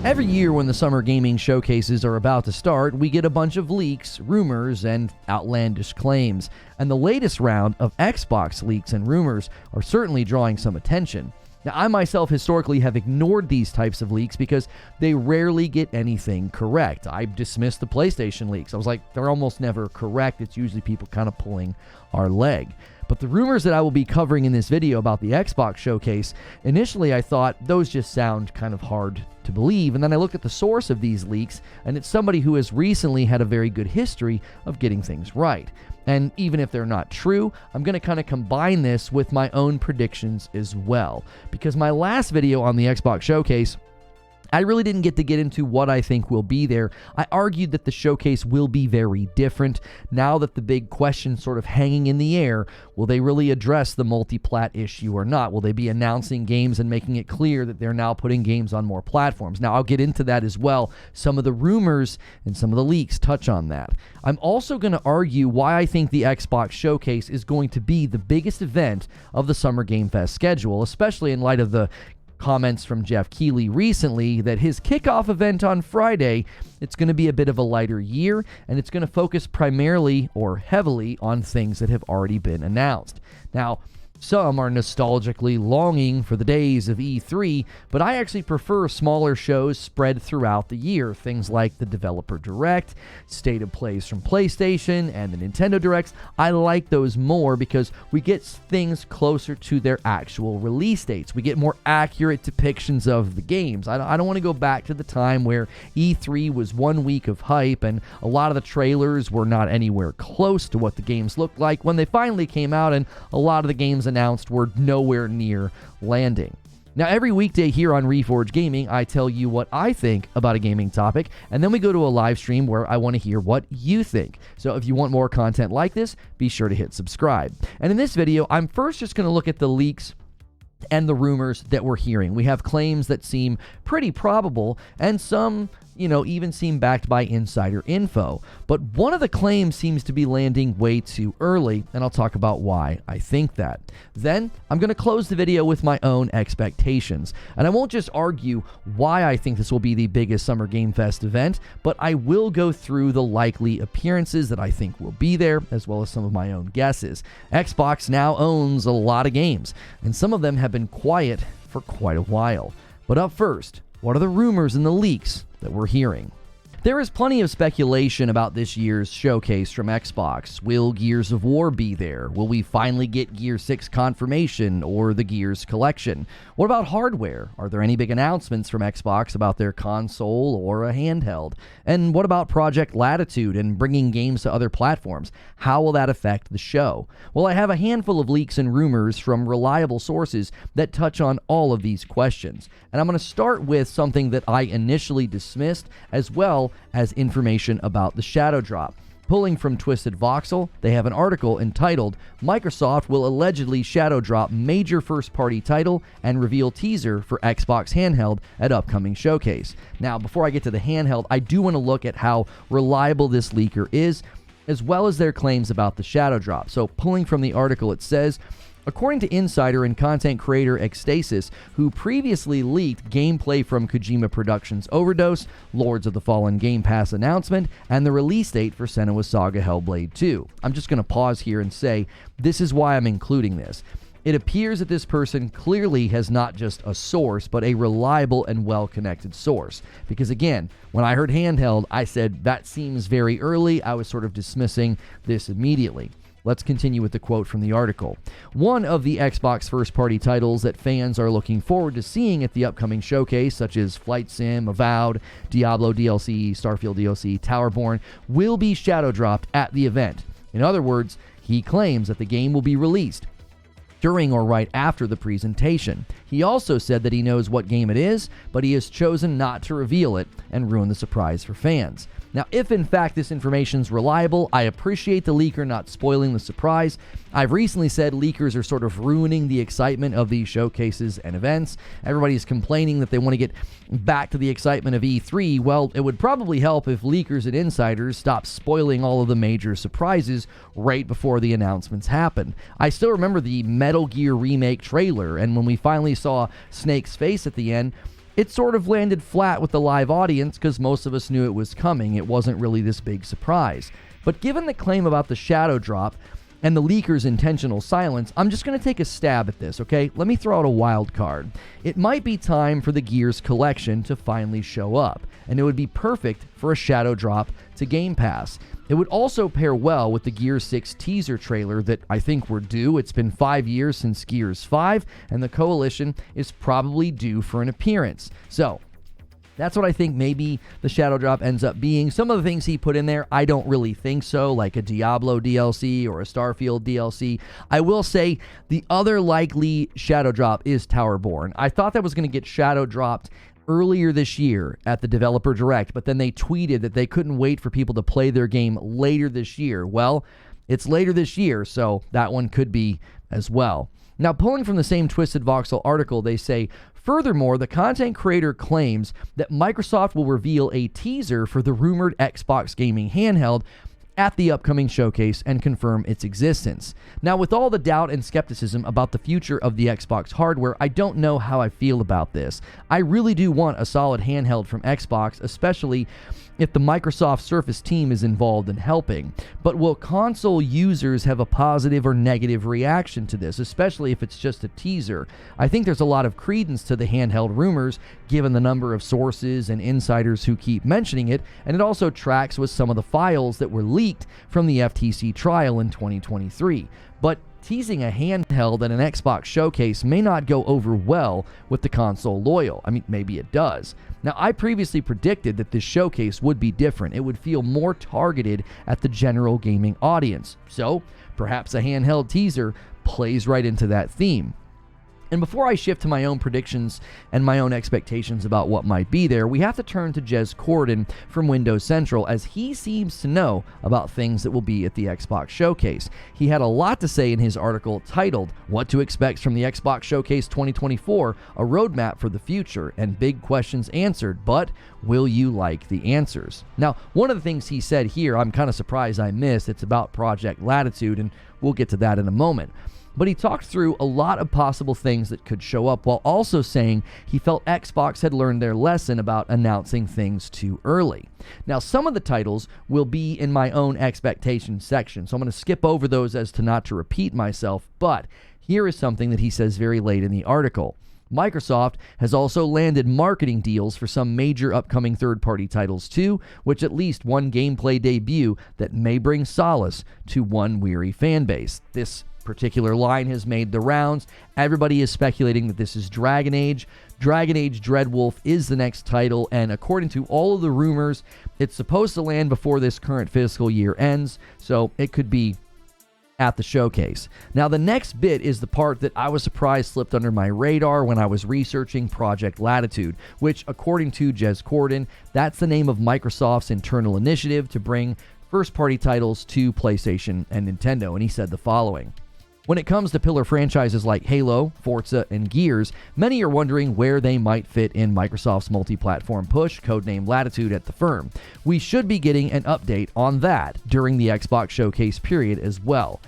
Every year when the summer gaming showcases are about to start, we get a bunch of leaks, rumors, and outlandish claims. And the latest round of Xbox leaks and rumors are certainly drawing some attention. Now, I myself historically have ignored these types of leaks because they rarely get anything correct. I dismissed the PlayStation leaks. I was like, they're almost never correct. It's usually people kind of pulling our leg. But the rumors that I will be covering in this video about the Xbox showcase, initially I thought those just sound kind of hard to believe. And then I looked at the source of these leaks, and it's somebody who has recently had a very good history of getting things right. And even if they're not true, I'm going to kind of combine this with my own predictions as well. Because my last video on the Xbox showcase, I really didn't get to get into what I think will be there. I argued that the showcase will be very different. Now that the big question sort of hanging in the air, will they really address the multi-plat issue or not? Will they be announcing games and making it clear that they're now putting games on more platforms? Now, I'll get into that as well. Some of the rumors and some of the leaks touch on that. I'm also going to argue why I think the Xbox showcase is going to be the biggest event of the Summer Game Fest schedule, especially in light of the comments from Jeff Keighley recently that his kickoff event on Friday, it's going to be a bit of a lighter year, and it's going to focus primarily or heavily on things that have already been announced. Now, some are nostalgically longing for the days of E3, but I actually prefer smaller shows spread throughout the year. Things like the Developer Direct, State of Plays from PlayStation, and the Nintendo Directs. I like those more because we get things closer to their actual release dates. We get more accurate depictions of the games. I don't want to go back to the time where E3 was 1 week of hype and a lot of the trailers were not anywhere close to what the games looked like when they finally came out, and a lot of the games announced were nowhere near landing. Now, every weekday here on Reforge Gaming, I tell you what I think about a gaming topic, and then we go to a live stream where I want to hear what you think. So if you want more content like this, be sure to hit subscribe. And in this video, I'm first just going to look at the leaks and the rumors that we're hearing. We have claims that seem pretty probable, and some, even seem backed by insider info. But one of the claims seems to be landing way too early, and I'll talk about why I think that. Then, I'm going to close the video with my own expectations. And I won't just argue why I think this will be the biggest Summer Game Fest event, but I will go through the likely appearances that I think will be there, as well as some of my own guesses. Xbox now owns a lot of games, and some of them have been quiet for quite a while. But up first, what are the rumors and the leaks that we're hearing? There is plenty of speculation about this year's showcase from Xbox. Will Gears of War be there? Will we finally get Gear 6 confirmation or the Gears collection? What about hardware? Are there any big announcements from Xbox about their console or a handheld? And what about Project Latitude and bringing games to other platforms? How will that affect the show? Well, I have a handful of leaks and rumors from reliable sources that touch on all of these questions. And I'm going to start with something that I initially dismissed, as well as information about the Shadow Drop. Pulling from Twisted Voxel, they have an article entitled, "Microsoft will allegedly shadow drop major first-party title and reveal teaser for Xbox handheld at upcoming showcase." Now, before I get to the handheld, I do want to look at how reliable this leaker is, as well as their claims about the shadow drop. So, pulling from the article, it says, according to insider and content creator Ecstasis, who previously leaked gameplay from Kojima Productions' Overdose, Lords of the Fallen Game Pass announcement, and the release date for Senua's Saga Hellblade 2. I'm just going to pause here and say, this is why I'm including this. It appears that this person clearly has not just a source, but a reliable and well-connected source. Because again, when I heard handheld, I said, that seems very early. I was sort of dismissing this immediately. Let's continue with the quote from the article. One of the Xbox first-party titles that fans are looking forward to seeing at the upcoming showcase, such as Flight Sim, Avowed, Diablo DLC, Starfield DLC, Towerborn, will be shadow dropped at the event. In other words, he claims that the game will be released during or right after the presentation. He also said that he knows what game it is, but he has chosen not to reveal it and ruin the surprise for fans. Now, if in fact this information's reliable, I appreciate the leaker not spoiling the surprise. I've recently said leakers are sort of ruining the excitement of these showcases and events. Everybody's complaining that they want to get back to the excitement of E3. Well, it would probably help if leakers and insiders stopped spoiling all of the major surprises right before the announcements happen. I still remember the Metal Gear Remake trailer, and when we finally saw Snake's face at the end, it sort of landed flat with the live audience because most of us knew it was coming. It wasn't really this big surprise. But given the claim about the shadow drop and the leaker's intentional silence, I'm just going to take a stab at this, okay? Let me throw out a wild card. It might be time for the Gears collection to finally show up, and it would be perfect for a shadow drop to Game Pass. It would also pair well with the Gears 6 teaser trailer that I think we're due. It's been 5 years since Gears 5, and the Coalition is probably due for an appearance. So, that's what I think maybe the shadow drop ends up being. Some of the things he put in there, I don't really think so, like a Diablo DLC or a Starfield DLC. I will say the other likely shadow drop is Towerborn. I thought that was going to get shadow dropped earlier this year at the Developer Direct, but then they tweeted that they couldn't wait for people to play their game later this year. Well, it's later this year, so that one could be as well. Now, pulling from the same Twisted Voxel article, they say, furthermore, the content creator claims that Microsoft will reveal a teaser for the rumored Xbox gaming handheld at the upcoming showcase and confirm its existence. Now, with all the doubt and skepticism about the future of the Xbox hardware, I don't know how I feel about this. I really do want a solid handheld from Xbox, especially if the Microsoft Surface team is involved in helping. But will console users have a positive or negative reaction to this, especially if it's just a teaser? I think there's a lot of credence to the handheld rumors, given the number of sources and insiders who keep mentioning it, and it also tracks with some of the files that were leaked from the FTC trial in 2023. But teasing a handheld at an Xbox showcase may not go over well with the console loyal. I mean, maybe it does. Now, I previously predicted that this showcase would be different. It would feel more targeted at the general gaming audience. So, perhaps a handheld teaser plays right into that theme. And before I shift to my own predictions and my own expectations about what might be there, we have to turn to Jez Corden from Windows Central, as he seems to know about things that will be at the Xbox Showcase. He had a lot to say in his article titled, "What to Expect from the Xbox Showcase 2024, a Roadmap for the Future, and Big Questions Answered, but will you like the answers?" Now, one of the things he said here, I'm kind of surprised I missed. It's about Project Latitude, and we'll get to that in a moment. But he talked through a lot of possible things that could show up, while also saying he felt Xbox had learned their lesson about announcing things too early. Now, some of the titles will be in my own expectations section, so I'm going to skip over those as to not to repeat myself, but here is something that he says very late in the article. Microsoft has also landed marketing deals for some major upcoming third-party titles too, which at least one gameplay debut that may bring solace to one weary fanbase. This particular line has made the rounds. Everybody is speculating that this is Dragon Age. Dragon Age Dreadwolf is the next title, and according to all of the rumors, it's supposed to land before this current fiscal year ends, so it could be at the showcase. Now, the next bit is the part that I was surprised slipped under my radar when I was researching Project Latitude, which, according to Jez Corden, that's the name of Microsoft's internal initiative to bring first-party titles to PlayStation and Nintendo, and he said the following. When it comes to pillar franchises like Halo, Forza, and Gears, many are wondering where they might fit in Microsoft's multi-platform push, codenamed Latitude at the firm. We should be getting an update on that during the Xbox Showcase period as well.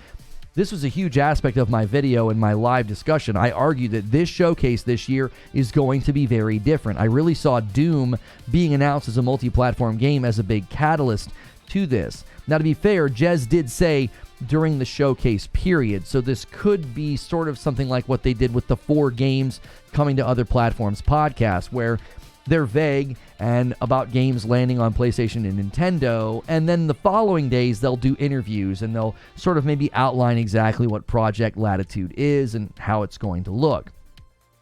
This was a huge aspect of my video and my live discussion. I argued that this showcase this year is going to be very different. I really saw Doom being announced as a multi-platform game as a big catalyst to this. Now, to be fair, Jez did say during the showcase period, so this could be sort of something like what they did with the 4 games coming to other platforms podcast, where they're vague and about games landing on PlayStation and Nintendo, and then the following days they'll do interviews and they'll sort of maybe outline exactly what Project Latitude is and how it's going to look.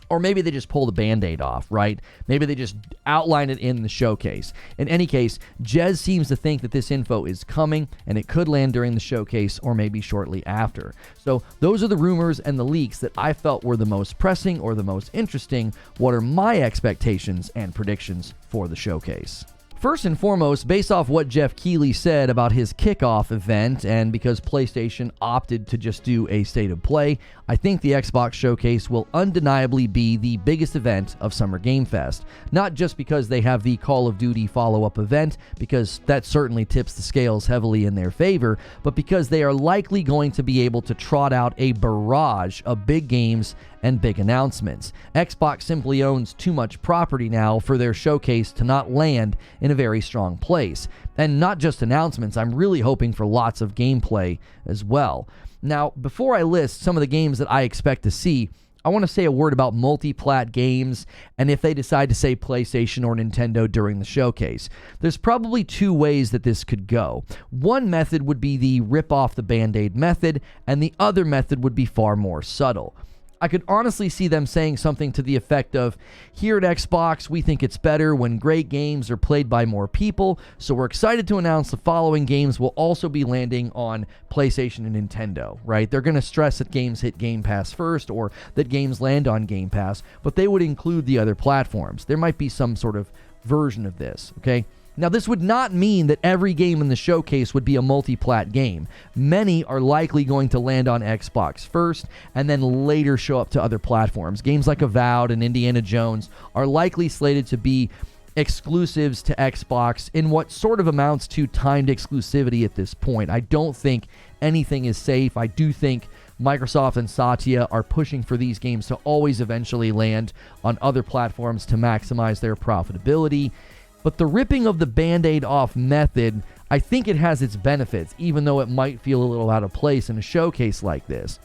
Or maybe they just pull the Band-Aid off, right? Maybe they just outline it in the showcase. In any case, Jez seems to think that this info is coming, and it could land during the showcase or maybe shortly after. So those are the rumors and the leaks that I felt were the most pressing or the most interesting. What are my expectations and predictions for the showcase? First and foremost, based off what Jeff Keighley said about his kickoff event, and because PlayStation opted to just do a state of play, I think the Xbox Showcase will undeniably be the biggest event of Summer Game Fest. Not just because they have the Call of Duty follow-up event, because that certainly tips the scales heavily in their favor, but because they are likely going to be able to trot out a barrage of big games and big announcements. Xbox simply owns too much property now for their showcase to not land in a very strong place. And not just announcements, I'm really hoping for lots of gameplay as well. Now, before I list some of the games that I expect to see, I want to say a word about multi-plat games and if they decide to say PlayStation or Nintendo during the showcase. There's probably two ways that this could go. One method would be the rip off the Band-Aid method, and the other method would be far more subtle. I could honestly see them saying something to the effect of, here at Xbox, we think it's better when great games are played by more people, so we're excited to announce the following games will also be landing on PlayStation and Nintendo, right? They're going to stress that games hit Game Pass first or that games land on Game Pass, but they would include the other platforms. There might be some sort of version of this, okay? Now, this would not mean that every game in the showcase would be a multi-plat game. Many are likely going to land on Xbox first and then later show up to other platforms. Games like Avowed and Indiana Jones are likely slated to be exclusives to Xbox in what sort of amounts to timed exclusivity at this point. I don't think anything is safe. I do think Microsoft and Satya are pushing for these games to always eventually land on other platforms to maximize their profitability. But the ripping of the Band-Aid off method, I think it has its benefits, even though it might feel a little out of place in a showcase like this.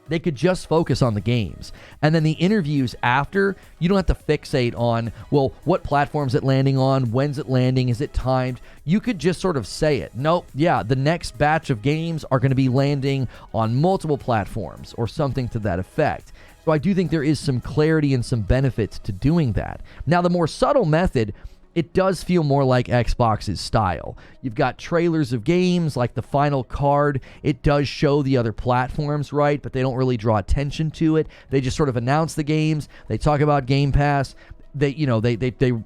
They could just focus on the games. And then the interviews after, you don't have to fixate on, well, what platform's it landing on? When's it landing? Is it timed? You could just sort of say it. Nope, yeah, the next batch of games are going to be landing on multiple platforms or something to that effect. So I do think there is some clarity and some benefits to doing that. Now, the more subtle method, it does feel more like Xbox's style. You've got trailers of games like the final card. It does show the other platforms, right? But they don't really draw attention to it. They just sort of announce the games. They talk about Game Pass. They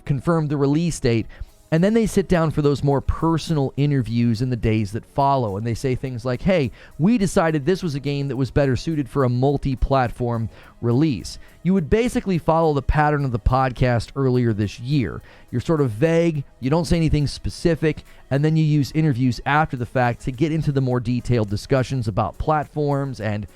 confirm the release date. And then they sit down for those more personal interviews in the days that follow. And they say things like, hey, we decided this was a game that was better suited for a multi-platform release. You would basically follow the pattern of the podcast earlier this year. You're sort of vague, you don't say anything specific, and then you use interviews after the fact to get into the more detailed discussions about platforms and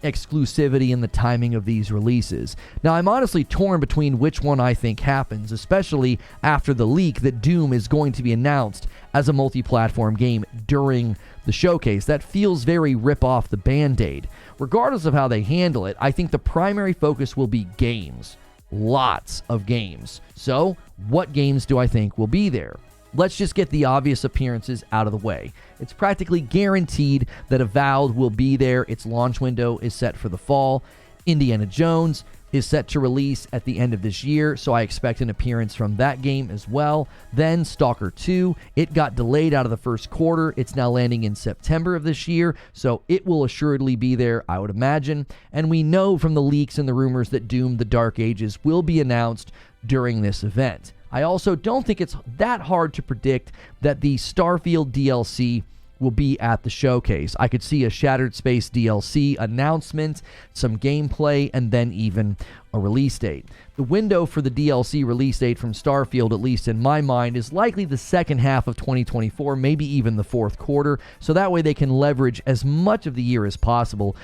exclusivity and the timing of these releases. Now, I'm honestly torn between which one I think happens, especially after the leak that Doom is going to be announced as a multi-platform game during the showcase. That feels very rip off the Band-Aid. Regardless of how they handle it, I think the primary focus will be games. Lots of games. So, what games do I think will be there? Let's just get the obvious appearances out of the way. It's practically guaranteed that Avowed will be there. Its launch window is set for the fall. Indiana Jones is set to release at the end of this year, so I expect an appearance from that game as well. Then Stalker 2, it got delayed out of the first quarter. It's now landing in September of this year, so it will assuredly be there, I would imagine. And we know from the leaks and the rumors that Doom: The Dark Ages will be announced during this event. I also don't think it's that hard to predict that the Starfield DLC will be at the showcase. I could see a Shattered Space DLC announcement, some gameplay, and then even a release date. The window for the DLC release date from Starfield, at least in my mind, is likely the second half of 2024, maybe even the fourth quarter, so that way they can leverage as much of the year as possible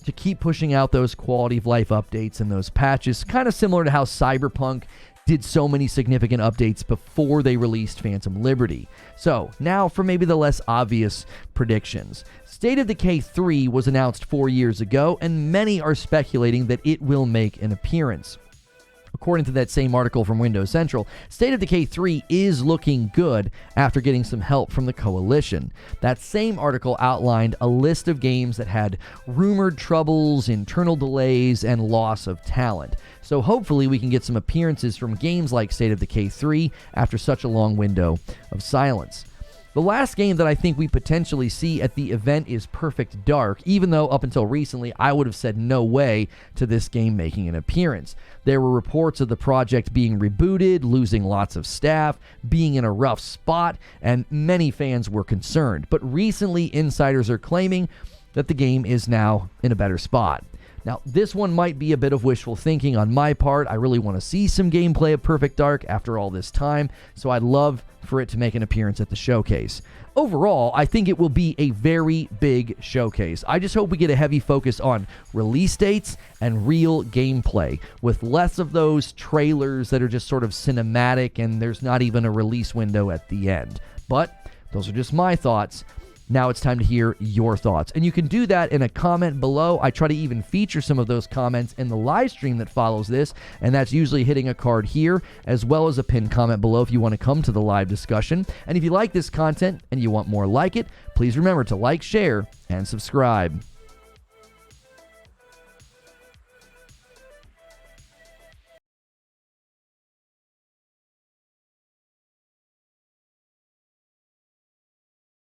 to keep pushing out those quality of life updates and those patches, kind of similar to how Cyberpunk did so many significant updates before they released Phantom Liberty. So, now for maybe the less obvious predictions. State of Decay 3 was announced 4 years ago, and many are speculating that it will make an appearance. According to that same article from Windows Central, State of Decay 3 is looking good after getting some help from the Coalition. That same article outlined a list of games that had rumored troubles, internal delays, and loss of talent. So hopefully we can get some appearances from games like State of Decay 3 after such a long window of silence. The last game that I think we potentially see at the event is Perfect Dark, even though up until recently I would have said no way to this game making an appearance. There were reports of the project being rebooted, losing lots of staff, being in a rough spot, and many fans were concerned. But recently, insiders are claiming that the game is now in a better spot. Now, this one might be a bit of wishful thinking on my part. I really want to see some gameplay of Perfect Dark after all this time, so I'd love for it to make an appearance at the showcase. Overall, I think it will be a very big showcase. I just hope we get a heavy focus on release dates and real gameplay, with less of those trailers that are just sort of cinematic and there's not even a release window at the end. But those are just my thoughts. Now it's time to hear your thoughts. And you can do that in a comment below. I try to even feature some of those comments in the live stream that follows this, and that's usually hitting a card here, as well as a pinned comment below if you want to come to the live discussion. And if you like this content and you want more like it, please remember to like, share, and subscribe.